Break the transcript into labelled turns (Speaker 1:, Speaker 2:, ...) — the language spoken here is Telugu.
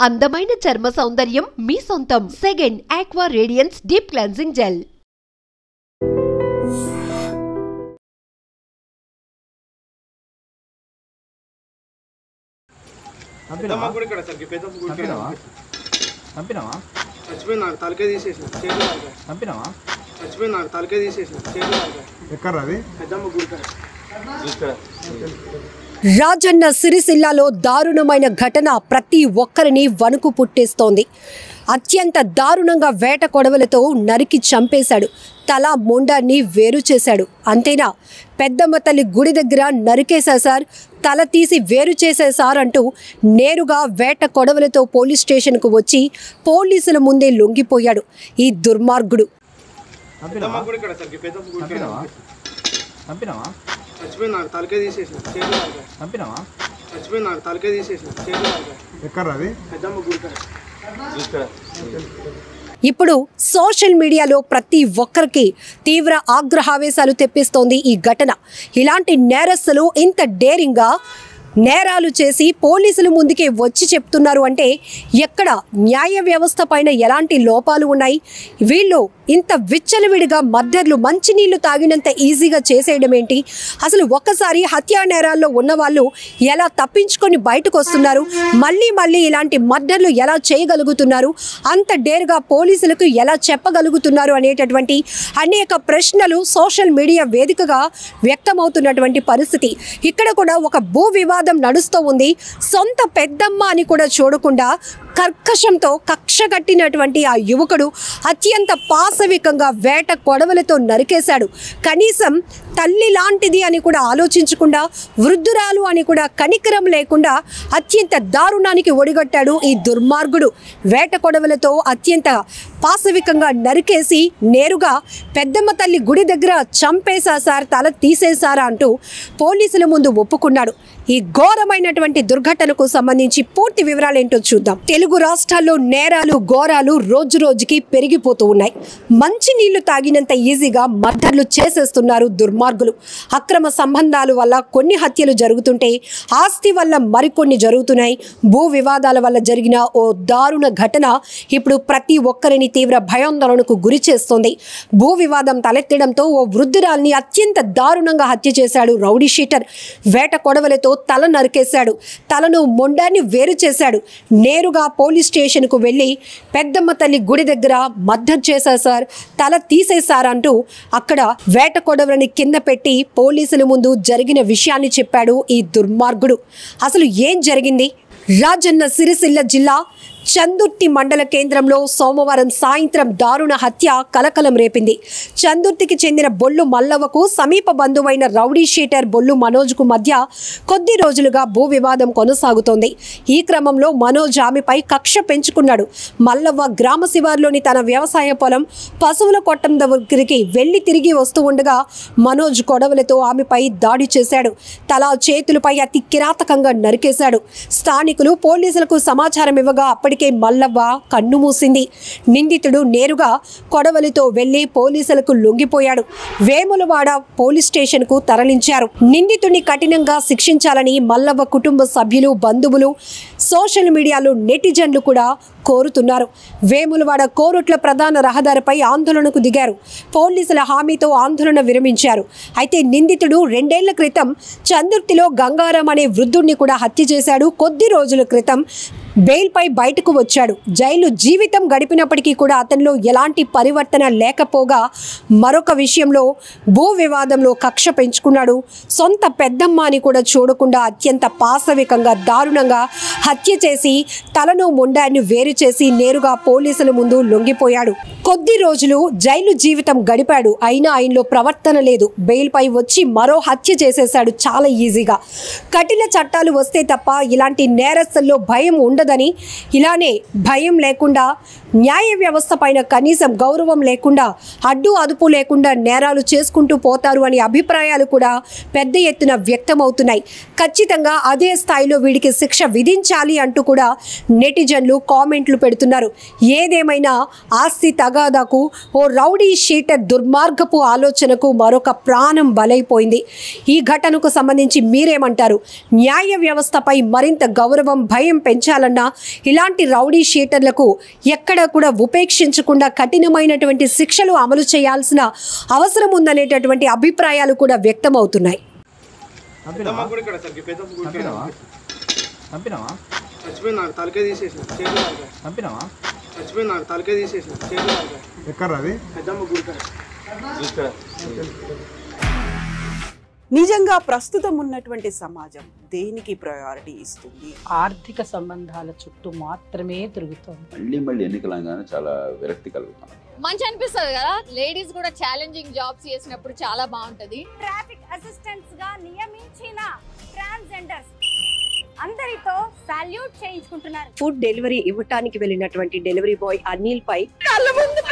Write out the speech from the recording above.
Speaker 1: అందమైన చర్మ సౌందర్యం మీ సొంతం. Second aqua radiance deep cleansing gel. Rajanna సిరిసిల్లాలో దారుణమైన ఘటన ప్రతి ఒక్కరిని వణుకు పుట్టిస్తోంది. అత్యంత దారుణంగా వేట కొడవలతో నరికి చంపేశాడు. తల మొండాన్ని వేరు చేశాడు. అంతేనా, పెద్దమ్మ తల్లి గుడి దగ్గర నరికేశా సార్, తల తీసి వేరు చేసే సార్ అంటూ నేరుగా వేట కొడవలతో పోలీస్ స్టేషన్కు వచ్చి పోలీసుల ముందే లొంగిపోయాడు ఈ దుర్మార్గుడు. ఇప్పుడు సోషల్ మీడియాలో ప్రతి ఒక్కరికి తీవ్ర ఆగ్రహావేశాలు తెప్పిస్తోంది ఈ ఘటన. ఇలాంటి నేరస్తులు ఇంత డేరింగ్గా నేరాలు చేసి పోలీసుల ముందుకే వచ్చి చెప్తున్నారు అంటే ఎక్కడ న్యాయ వ్యవస్థ పైన ఎలాంటి లోపాలు ఉన్నాయి? వీళ్ళు ఇంత విచ్చలవిడిగా మర్డర్లు మంచినీళ్లు తాగినంత ఈజీగా చేసేయడం ఏంటి? అసలు ఒక్కసారి హత్యా నేరాల్లో ఉన్న వాళ్ళు ఎలా తప్పించుకొని బయటకు వస్తున్నారు? మళ్ళీ ఇలాంటి మర్డర్లు ఎలా చేయగలుగుతున్నారు? అంత డేరుగా పోలీసులకు ఎలా చెప్పగలుగుతున్నారు అనేటటువంటి అనేక ప్రశ్నలు సోషల్ మీడియా వేదికగా వ్యక్తమవుతున్నటువంటి పరిస్థితి. ఇక్కడ కూడా ఒక భూ వివాదం నడుస్తూ ఉంది. సొంత పెద్దమ్మ అని కూడా చూడకుండా కర్కశంతో కక్ష కట్టినటువంటి ఆ యువకుడు అత్యంత పాశవికంగా వేట కొడవలతో నరికేశాడు. కనీసం తల్లి లాంటిది అని కూడా ఆలోచించకుండా, వృద్ధురాలు అని కూడా కనికరం లేకుండా అత్యంత దారుణానికి ఒడిగట్టాడు ఈ దుర్మార్గుడు. వేట కొడవలతో అత్యంత పాశవికంగా నరికేసి నేరుగా పెద్దమ్మ తల్లి గుడి దగ్గర చంపేశా సార్, తల తీసేశారా అంటూ పోలీసుల ముందు ఒప్పుకున్నాడు. ఈ ఘోరమైనటువంటి దుర్ఘటనకు సంబంధించి పూర్తి వివరాలు ఏంటో చూద్దాం. తెలుగు రాష్ట్రాల్లో నేరాలు ఘోరాలు రోజు రోజుకి పెరిగిపోతూ ఉన్నాయి. మంచి నీళ్లు తాగినంత ఈజీగా మర్డర్లు చేసేస్తున్నారు దుర్మార్గులు. అక్రమ సంబంధాల వల్ల కొన్ని హత్యలు జరుగుతుంటే ఆస్తి వల్ల మరికొన్ని జరుగుతున్నాయి. భూ వివాదాల వల్ల జరిగిన ఓ దారుణ ఘటన ఇప్పుడు ప్రతి ఒక్కరిని తీవ్ర భయాందోళనకు గురి చేస్తోంది. భూ వివాదం తలెత్తడంతో ఓ వృద్ధురాల్ని అత్యంత దారుణంగా హత్య చేశాడు రౌడీ షీటర్. వేట కొడవలతో తల నరికేశాడు. తలను మొండాన్ని వేరు చేశాడు. నేరుగా పోలీస్ స్టేషన్కు వెళ్ళి పెద్దమ్మ తల్లి గుడి దగ్గర మర్డర్ చేశా సార్, తల తీసేశారంటూ అక్కడ వేట కొడవలని కింద పెట్టి పోలీసుల ముందు జరిగిన విషయాన్ని చెప్పాడు ఈ దుర్మార్గుడు. అసలు ఏం జరిగింది? రాజన్న సిరిసిల్ల జిల్లా చందుర్తి మండల కేంద్రంలో సోమవారం సాయంత్రం దారుణ హత్య కలకలం రేపింది. చందుర్తికి చెందిన బొల్లు మల్లవ్వకు సమీప బంధువైన రౌడీ షీటర్ బొల్లు మనోజ్కు మధ్య కొద్ది రోజులుగా భూ వివాదం కొనసాగుతోంది. ఈ క్రమంలో మనోజ్ ఆమెపై కక్ష పెంచుకున్నాడు. మల్లవ్వ గ్రామ శివార్లోని తన వ్యవసాయ పొలం పశువుల కొట్టం దగ్గరికి వెళ్లి తిరిగి వస్తూ ఉండగా మనోజ్ కొడవలతో ఆమెపై దాడి చేశాడు. తల చేతులపై అతి కిరాతకంగా నరికేశాడు. స్థానికులు పోలీసులకు సమాచారం ఇవ్వగా అప్పటికే మల్లవ్వ కన్ను మూసింది. నిందితుడు నేరుగా కొడవలితో వెళ్లి పోలీసులకు లొంగిపోయాడు. వేములవాడ పోలీస్ స్టేషన్ కు తరలించారు. నిందితుడిని కఠినంగా శిక్షించాలని మల్లవ్వ కుటుంబ సభ్యులు, బంధువులు, సోషల్ మీడియాలో నెటిజన్లు కూడా కోరుతున్నారు. వేములవాడ కోరుట్ల ప్రధాన రహదారిపై ఆందోళనకు దిగారు. పోలీసుల హామీతో ఆందోళన విరమించారు. అయితే నిందితుడు 2 ఏళ్ల క్రితం చందుర్తిలో గంగారం అనే వృద్ధుడిని కూడా హత్య చేశాడు. కొద్ది రోజుల క్రితం బెయిల్పై బయటకు వచ్చాడు. జైలు జీవితం గడిపినప్పటికీ కూడా అతనిలో ఎలాంటి పరివర్తన లేకపోగా మరొక విషయంలో భూ వివాదంలో కక్ష పెంచుకున్నాడు. సొంత పెద్దమ్మ అని కూడా చూడకుండా అత్యంత పాశవికంగా దారుణంగా హత్య చేసి తలను మొండాన్ని వేరు చేసి నేరుగా పోలీసుల ముందు లొంగిపోయాడు. కొద్ది రోజులు జైలు జీవితం గడిపాడు. అయినా ఆయనలో ప్రవర్తన లేదు. బెయిల్పై వచ్చి మరో హత్య చేసేశాడు చాలా ఈజీగా. కఠిన చట్టాలు వస్తే తప్ప ఇలాంటి నేరస్తుల్లో భయం ఉండదని, ఇలానే భయం లేకుండా న్యాయ వ్యవస్థ పైన కనీసం గౌరవం లేకుండా, అడ్డు అదుపు లేకుండా నేరాలు చేసుకుంటూ పోతారు అనే అభిప్రాయాలు కూడా పెద్ద ఎత్తున వ్యక్తమవుతున్నాయి. ఖచ్చితంగా అదే స్థాయిలో వీడికి శిక్ష విధించాలి అంటూ కూడా నెటిజన్లు కామెంట్లు పెడుతున్నారు. ఏదేమైనా ఆస్తి తగాదాకు ఓ రౌడీ షీటర్ దుర్మార్గపు ఆలోచనకు మరొక ప్రాణం బలైపోయింది. ఈ ఘటనకు సంబంధించి మీరేమంటారు? న్యాయ వ్యవస్థపై మరింత గౌరవం, భయం పెంచాలని కన్నా ఇలాంటి రౌడీ షీటర్లకు ఎక్కడ కూడా ఉపేక్షించకుండా కఠినమైనటువంటి శిక్షలు అమలు చేయాల్సిన అవసరం ఉందనేటటువంటి అభిప్రాయాలు కూడా వ్యక్తమవుతున్నాయి.
Speaker 2: నిజంగా ప్రస్తుతం ఉన్నటువంటి సమాజం దేనికి ప్రయారిటీ ఇస్తుంది?
Speaker 3: ఆర్థిక సంబంధాల చుట్టూ మాత్రమే తిరుగుతుంది.
Speaker 4: మళ్ళీ ఎన్నికలంగానే చాలా విరక్తి కలుగుతాం.
Speaker 5: మంచి అనిపిస్తుంది కదా, లేడీస్ కూడా ఛాలెంజింగ్ జాబ్స్ చేసినప్పుడు చాలా బాగుంటది.
Speaker 6: ట్రాఫిక్ అసిస్టెంట్స్ గా నియమించిన ట్రాన్స్జెండర్స్ అందరితో సాల్యూట్ చేయించుకుంటున్నారు.
Speaker 1: ఫుడ్ డెలివరీ ఇవ్వటానికి వెళ్ళినటువంటి డెలివరీ బాయ్ అనిల్ పై కళ్ళ ముందు